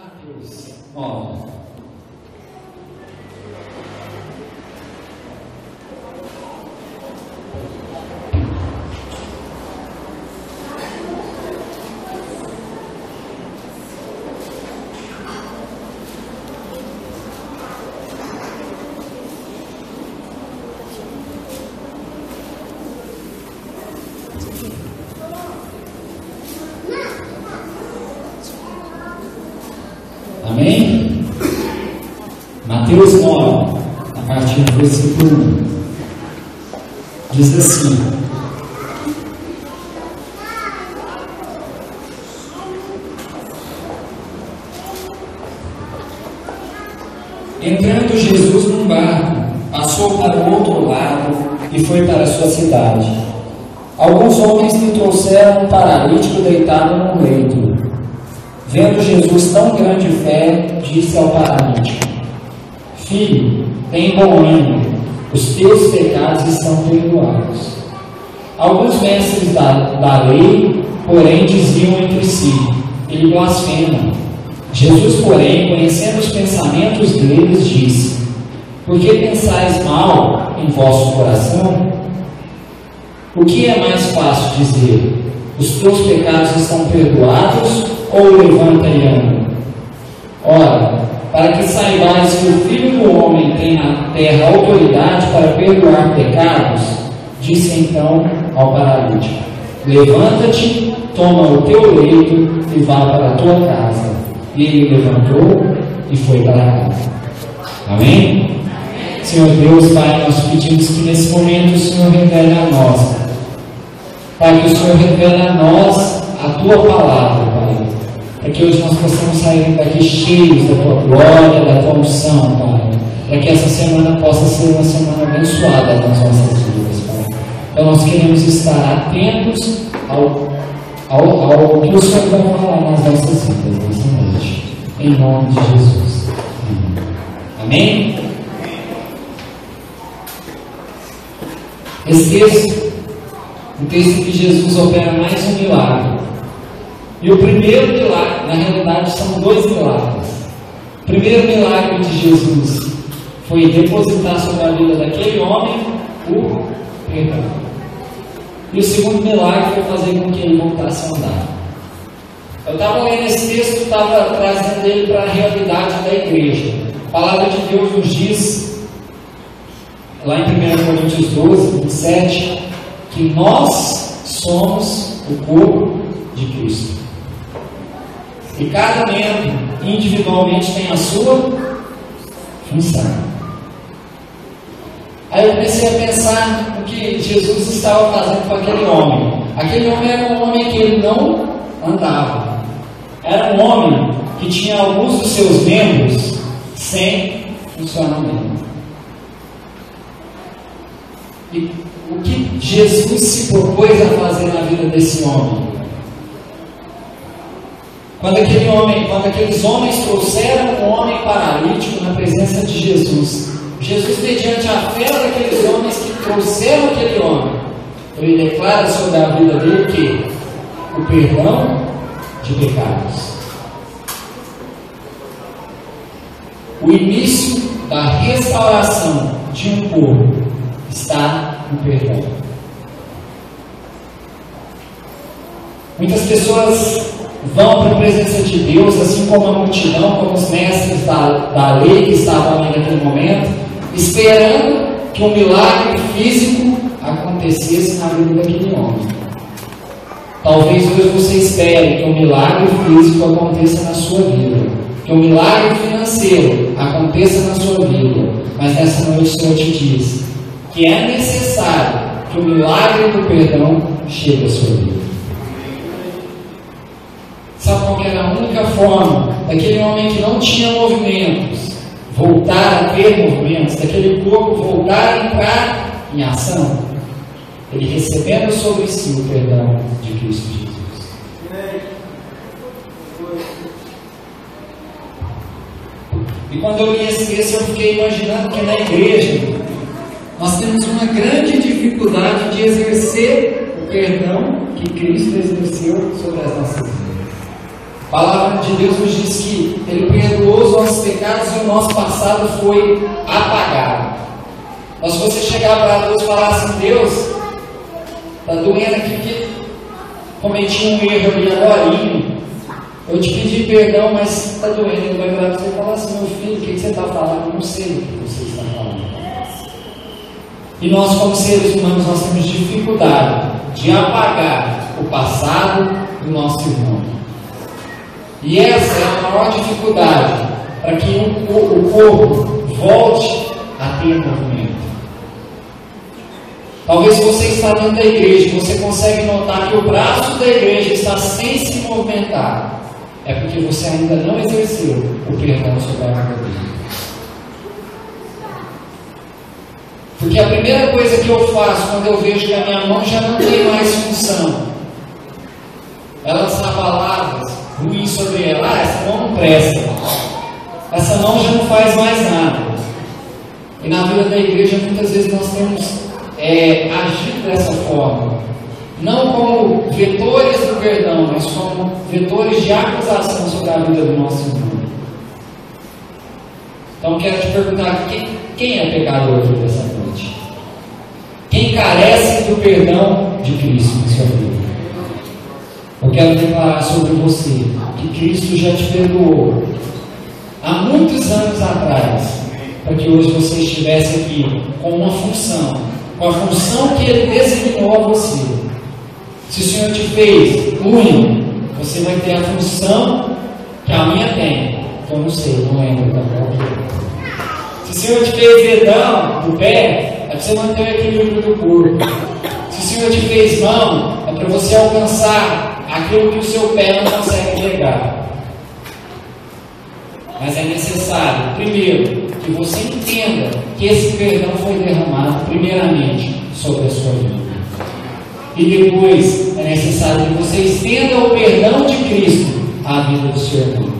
Mateus 9. Amém? Mateus 9, a partir do versículo 1, diz assim: Entrando Jesus num barco, passou para o outro lado e foi para a sua cidade. Alguns homens lhe trouxeram um paralítico deitado num leito. Vendo Jesus tão grande fé, disse ao paralítico: Filho, tem bom ânimo, os teus pecados estão perdoados. Alguns mestres da lei, porém, diziam entre si: Ele blasfema. Jesus, porém, conhecendo os pensamentos deles, disse: Por que pensais mal em vosso coração? O que é mais fácil dizer: Os teus pecados estão perdoados, ou levanta e anda? Ora, para que saibais que o Filho do Homem tem na terra autoridade para perdoar pecados, disse então ao paralítico: Levanta-te, toma o teu leito e vá para a tua casa. E ele levantou e foi para casa. Amém? Senhor Deus, Pai, nós pedimos que nesse momento o Senhor revele a nós, Pai, que o Senhor revele a nós a tua palavra, Pai, para que hoje nós possamos sair daqui cheios da tua glória, da tua unção, Pai, para que essa semana possa ser uma semana abençoada nas nossas vidas, Pai. Então nós queremos estar atentos ao que o Senhor vai falar nas nossas vidas nessa noite, em nome de Jesus. Amém? Esse texto, o texto que Jesus opera mais um milagre. E o primeiro milagre, na realidade, são dois milagres. O primeiro milagre de Jesus foi depositar sobre a vida daquele homem o perdão. E o segundo milagre foi fazer com que ele voltasse a andar. Eu estava lendo esse texto, estava trazendo ele para a realidade da igreja. A palavra de Deus nos diz, lá em 1 Coríntios 12, 27, que nós somos o corpo de Cristo. E cada membro individualmente tem a sua função. Aí eu comecei a pensar no que Jesus estava fazendo com aquele homem. Aquele homem era um homem que ele não andava. Era um homem que tinha alguns dos seus membros sem funcionamento. E o que Jesus se propôs a fazer na vida desse homem? Quando aqueles homens trouxeram um homem paralítico na presença de Jesus, Jesus, mediante a fé daqueles homens que trouxeram aquele homem, ele declara sobre a vida dele que o perdão de pecados. O início da restauração de um corpo está no perdão. Muitas pessoas vão para a presença de Deus, assim como a multidão, como os mestres da lei que estavam ali naquele momento, esperando que um milagre físico acontecesse na vida daquele homem. Talvez hoje você espere que um milagre físico aconteça na sua vida, que um milagre financeiro aconteça na sua vida, mas nessa noite o Senhor te diz que é necessário que o milagre do perdão chegue à sua vida. Sabe qual era a única forma daquele homem que não tinha movimentos voltar a ter movimentos, daquele corpo voltar a entrar em ação? Ele recebendo sobre si o perdão de Cristo Jesus. E quando eu li esse texto, eu fiquei imaginando que na igreja nós temos uma grande dificuldade de exercer o perdão que Cristo exerceu sobre as nossas vidas. A palavra de Deus nos diz que Ele perdoou os nossos pecados e o nosso passado foi apagado. Mas se você chegar para Deus e falar assim: Deus, está doendo aqui que cometi um erro ali agora, eu te pedi perdão, mas está doendo. Ele vai virar para você e falar assim: meu filho, o que você está falando? Eu não sei o que você está falando. E nós, como seres humanos, nós temos dificuldade de apagar o passado do nosso irmão. E essa é a maior dificuldade para que o corpo volte a ter movimento. Talvez você está dentro da igreja, você consegue notar que o braço da igreja está sem se movimentar. É porque você ainda não exerceu o perdão sobre a vida dele. Porque a primeira coisa que eu faço quando eu vejo que a minha mão já não tem mais função, ela lançar palavras ruins sobre ela: ah, essa mão não presta, essa mão já não faz mais nada. E na vida da igreja muitas vezes nós temos agido dessa forma, não como vetores do perdão, mas como vetores de acusação sobre a vida do nosso irmão. Então quero te perguntar: quem é pecador aqui dessa noite? Quem carece do perdão de Cristo em sua vida? Eu quero declarar sobre você que Cristo já te perdoou há muitos anos atrás, para que hoje você estivesse aqui com uma função, com a função que Ele designou a você. Se o Senhor te fez unha, você vai ter a função que a minha tem, que eu não sei, não lembro da qual. Se o Senhor te fez dedão do pé, é para você manter o equilíbrio do corpo. Se o Senhor te fez mão, é para você alcançar aquilo que o seu pé não consegue pegar. Mas é necessário, primeiro, que você entenda que esse perdão foi derramado primeiramente sobre a sua vida. E depois é necessário que você estenda o perdão de Cristo à vida do seu irmão.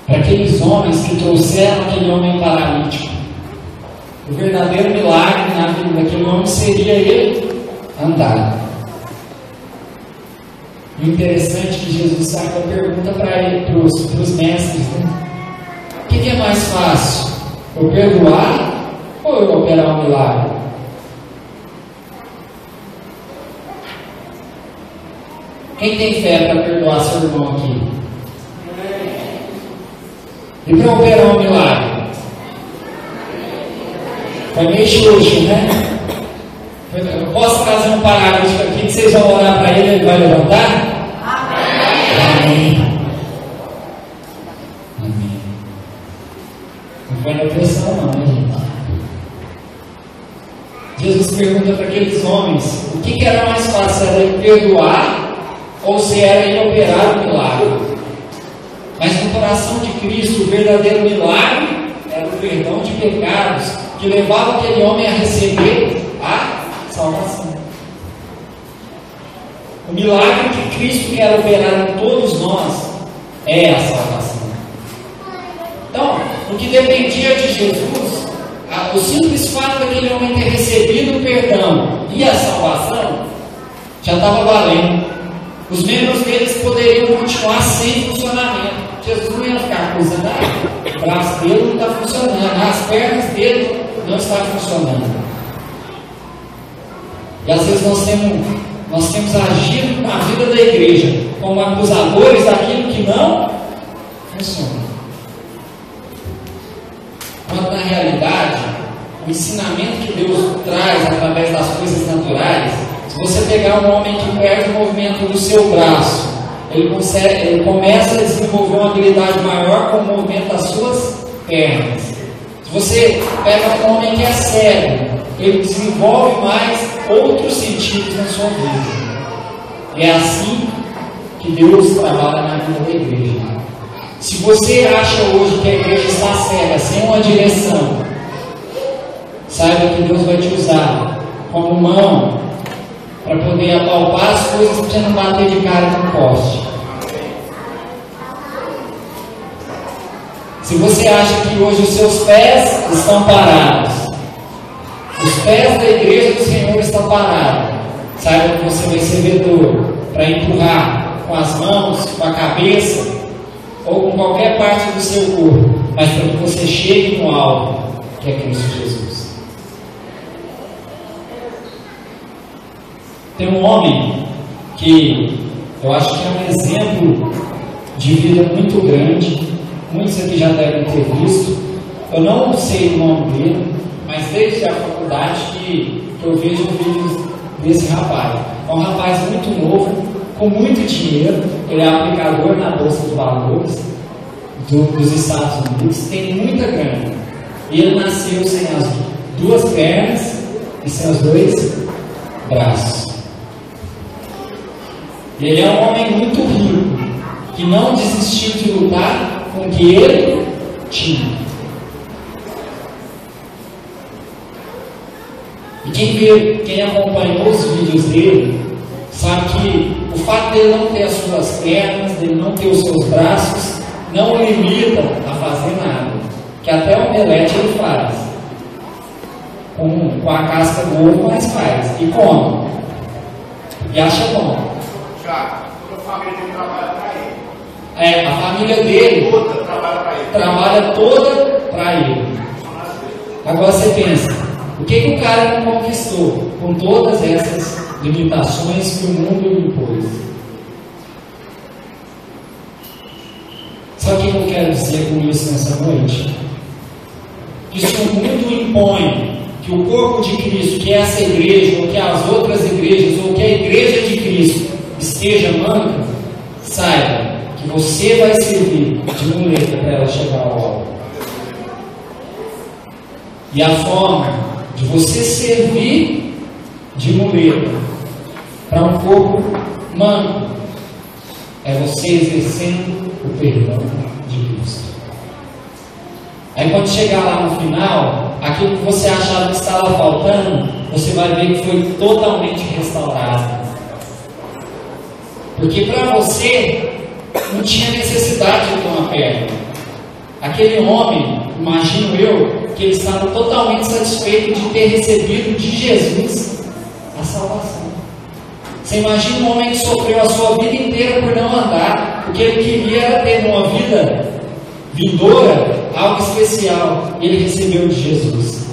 Para aqueles homens que trouxeram aquele homem paralítico, o verdadeiro milagre na vida daquele homem seria ele andar. O interessante é que Jesus sabe a pergunta para os mestres, né? O que é mais fácil? Eu perdoar ou eu operar um milagre? Quem tem fé para perdoar seu irmão aqui? E para operar um milagre? Foi meio xoxo, né? Eu posso trazer um paralítico aqui que vocês vão orar para ele e ele vai levantar? Amém. Amém. Não foi na pressão não, né, gente? Jesus pergunta para aqueles homens o que era mais fácil, era ele perdoar ou se era ele operar o milagre. Mas no coração de Cristo, o verdadeiro milagre era o perdão de pecados que levava aquele homem a receber a salvação. O milagre que Cristo quer operar em todos nós é a salvação. Então, o que dependia de Jesus, o simples fato daquele homem ter recebido o perdão e a salvação, já estava valendo. Os membros deles poderiam continuar sem funcionamento. Jesus não ia ficar acusando, o braço dele não está funcionando, as pernas dele não estão funcionando. E às vezes nós temos agido na vida da igreja como acusadores daquilo que não funciona. Quando na realidade, o ensinamento que Deus traz através das coisas naturais, se você pegar um homem que perde o movimento do seu braço, ele começa a desenvolver uma habilidade maior com o movimento das suas pernas. Se você pega um homem que é cego, ele desenvolve mais outros sentidos na sua vida. E é assim que Deus trabalha na vida da igreja. Se você acha hoje que a igreja está cega, sem uma direção, saiba que Deus vai te usar como mão para poder apalpar as coisas para você não bater de cara no poste. Se você acha que hoje os seus pés estão parados, os pés da igreja do Senhor estão está parado, saiba que você vai ser vedor para empurrar com as mãos, com a cabeça ou com qualquer parte do seu corpo, mas para que você chegue no alvo, que é Cristo Jesus. Tem um homem que eu acho que é um exemplo de vida muito grande, muitos aqui já devem ter visto. Eu não sei o nome dele, mas desde a faculdade que eu vejo vídeos desse rapaz. É um rapaz muito novo, com muito dinheiro, ele é aplicador na Bolsa de Valores dos Estados Unidos, tem muita grana. E ele nasceu sem as duas pernas e sem os dois braços. Ele é um homem muito rico, que não desistiu de lutar com o que ele tinha. E quem acompanhou os vídeos dele, sabe que o fato dele não ter as suas pernas, dele não ter os seus braços, não o limita a fazer nada. Que até o omelete ele faz. Com a casca do ovo, mas faz. E come. E acha bom. Já, toda a família dele trabalha para ele. A família dele Toda trabalha para ele. trabalha toda para ele. Agora você pensa, o que o cara não conquistou com todas essas limitações que o mundo lhe impôs? Sabe o que eu quero dizer com isso nessa noite? Que se o mundo impõe que o corpo de Cristo, que é essa igreja, ou que as outras igrejas, ou que a igreja de Cristo esteja manca, saiba que você vai servir de muleta para ela chegar ao alvo. E a forma de você servir de muleta para um corpo manco é você exercendo o perdão de Cristo. Aí quando chegar lá no final, aquilo que você achava que estava faltando, você vai ver que foi totalmente restaurado. Porque para você não tinha necessidade de ter uma perna. Aquele homem, imagino eu, que ele estava totalmente satisfeito de ter recebido de Jesus a salvação. Você imagina um homem que sofreu a sua vida inteira por não andar, o que ele queria era ter uma vida vindoura, algo especial, e ele recebeu de Jesus.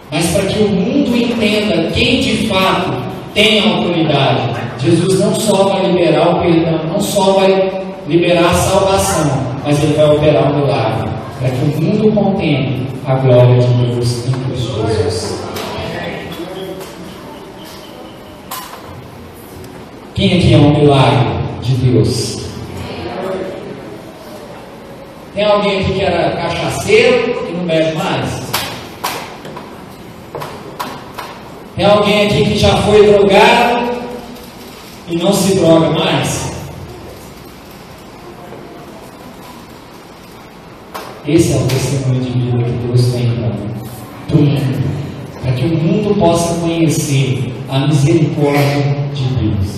Mas para que o mundo entenda quem de fato tem a autoridade, Jesus não só vai liberar o perdão, não só vai liberar a salvação, mas ele vai operar um milagre, para que o mundo contemple a glória de Deus em Cristo Jesus. Quem aqui é um milagre de Deus? Tem alguém aqui que era cachaceiro e não bebe mais? Tem alguém aqui que já foi drogado e não se droga mais? Esse é o testemunho de vida que Deus tem para o mundo, para que o mundo possa conhecer a misericórdia de Deus.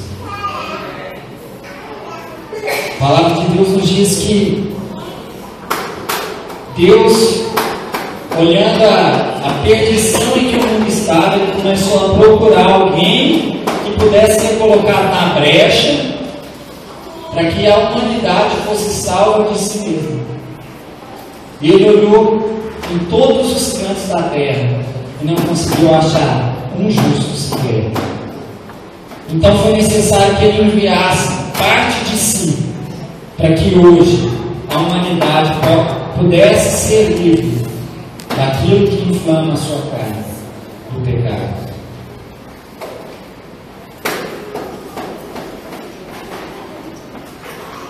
A palavra de Deus nos diz que Deus, olhando a perdição em que o mundo estava, ele começou a procurar alguém que pudesse ser colocado na brecha para que a humanidade fosse salva de si mesma. E ele olhou em todos os cantos da terra e não conseguiu achar um justo sequer. Então foi necessário que ele enviasse parte de si para que hoje a humanidade pudesse ser livre daquilo que inflama a sua carne, do pecado.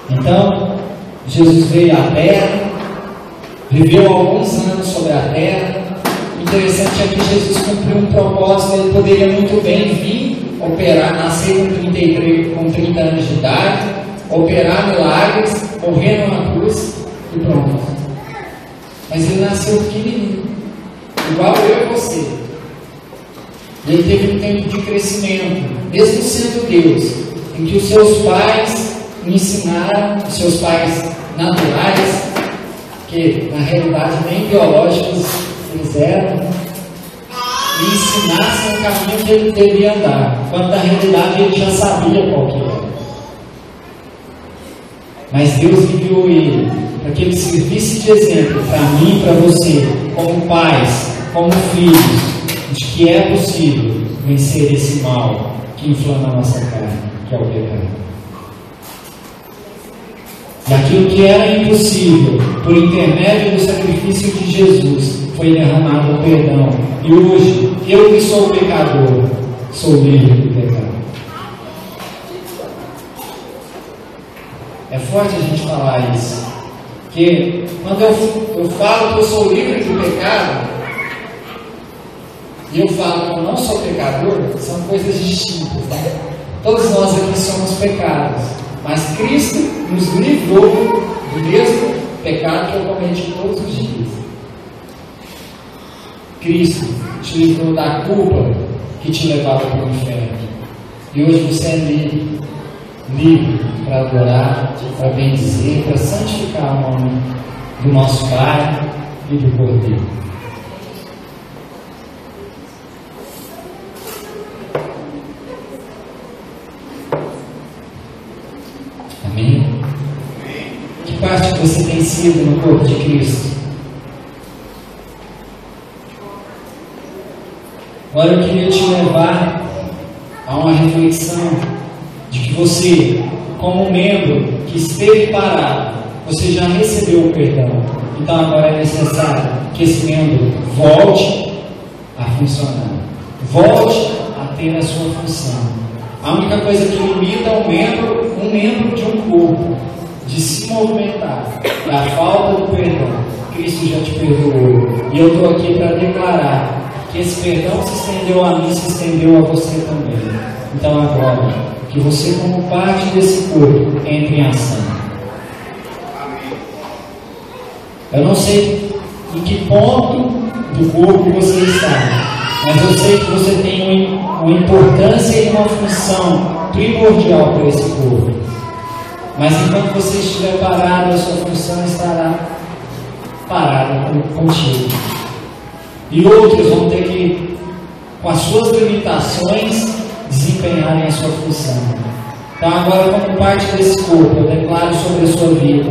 Então, Jesus veio à terra, viveu alguns anos sobre a terra. O interessante é que Jesus cumpriu um propósito. Ele poderia muito bem vir operar, nascer com 30 anos de idade, operar milagres, morrer numa cruz e pronto. Mas ele nasceu pequenininho, igual eu e você. Ele teve um tempo de crescimento, mesmo sendo Deus, em que os seus pais o ensinaram, os seus pais naturais, que na realidade nem biológicos eles eram, e ensinassem o caminho que ele deveria andar, quando na realidade ele já sabia qual que era. Mas Deus enviou ele para que ele servisse de exemplo para mim e para você, como pais, como filhos, de que é possível vencer esse mal que inflama a nossa carne, que é o pecado. E aquilo que era impossível, por intermédio do sacrifício de Jesus, foi derramado o perdão. E hoje, eu que sou pecador, sou livre do pecado. É forte a gente falar isso. Porque quando eu falo que eu sou livre do pecado, e eu falo que eu não sou pecador, são coisas distintas, né? Todos nós aqui somos pecados, mas Cristo nos livrou do mesmo pecado que eu cometi todos os dias. Cristo te livrou da culpa que te levava para o inferno. E hoje você é livre. Livre para adorar, para bendizer, para santificar o nome do nosso Pai e do Cordeiro. Amém? Que parte você tem sido no corpo de Cristo? Agora eu queria te levar a uma reflexão de que você, como membro que esteve parado, você já recebeu o perdão. Então agora é necessário que esse membro volte a funcionar, volte a ter a sua função. A única coisa que limita um membro de um corpo, de se movimentar, é a falta do perdão. Cristo já te perdoou. E eu estou aqui para declarar que esse perdão se estendeu a mim, se estendeu a você também. Então agora, que você, como parte desse corpo, entre em ação. Eu não sei em que ponto do corpo você está, mas eu sei que você tem uma importância e uma função primordial para esse corpo. Mas enquanto você estiver parado, a sua função estará parada contigo. E outros vão ter que, com as suas limitações, desempenharem a sua função. Então agora, como parte desse corpo, eu declaro sobre a sua vida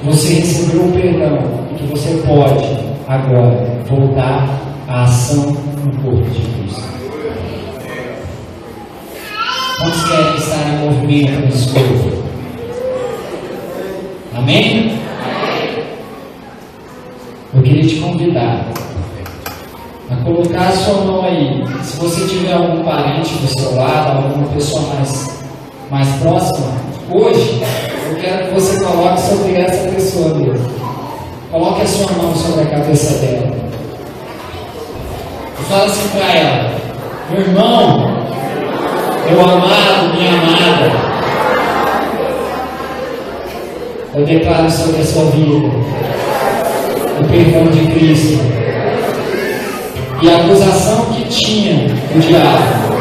que você recebeu o perdão e que você pode agora voltar à ação no corpo de Cristo. Quantos querem estar em movimento nesse corpo? Amém? Eu queria te convidar a colocar a sua mão aí. Se você tiver algum parente do seu lado, alguma pessoa mais próxima, hoje eu quero que você coloque sobre essa pessoa mesmo. Coloque a sua mão sobre a cabeça dela. E fala assim para ela: meu irmão, meu amado, minha amada, eu declaro sobre a sua vida o perdão de Cristo. E a acusação que tinha o diabo,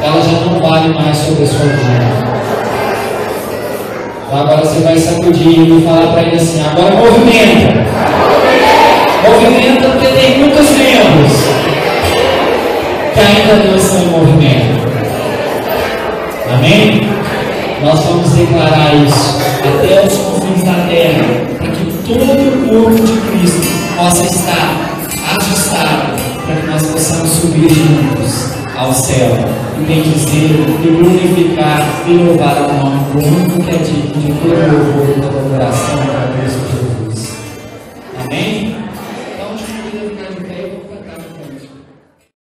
ela já não vale mais sobre a sua vida. Então agora você vai sacudir e falar para ele assim: agora movimenta. Movimenta, porque tem muitos membros que ainda não estão em movimento. Amém? Nós vamos declarar isso até os confins da terra, para que todo o corpo de Cristo possa estar ajustado, para que nós possamos subir juntos ao céu e bendizer, e glorificar e louvar o nome do único que é digno de todo louvor e toda adoração para Cristo Jesus. Amém? Então, te convido a ficar de pé e eu vou cantar com a gente.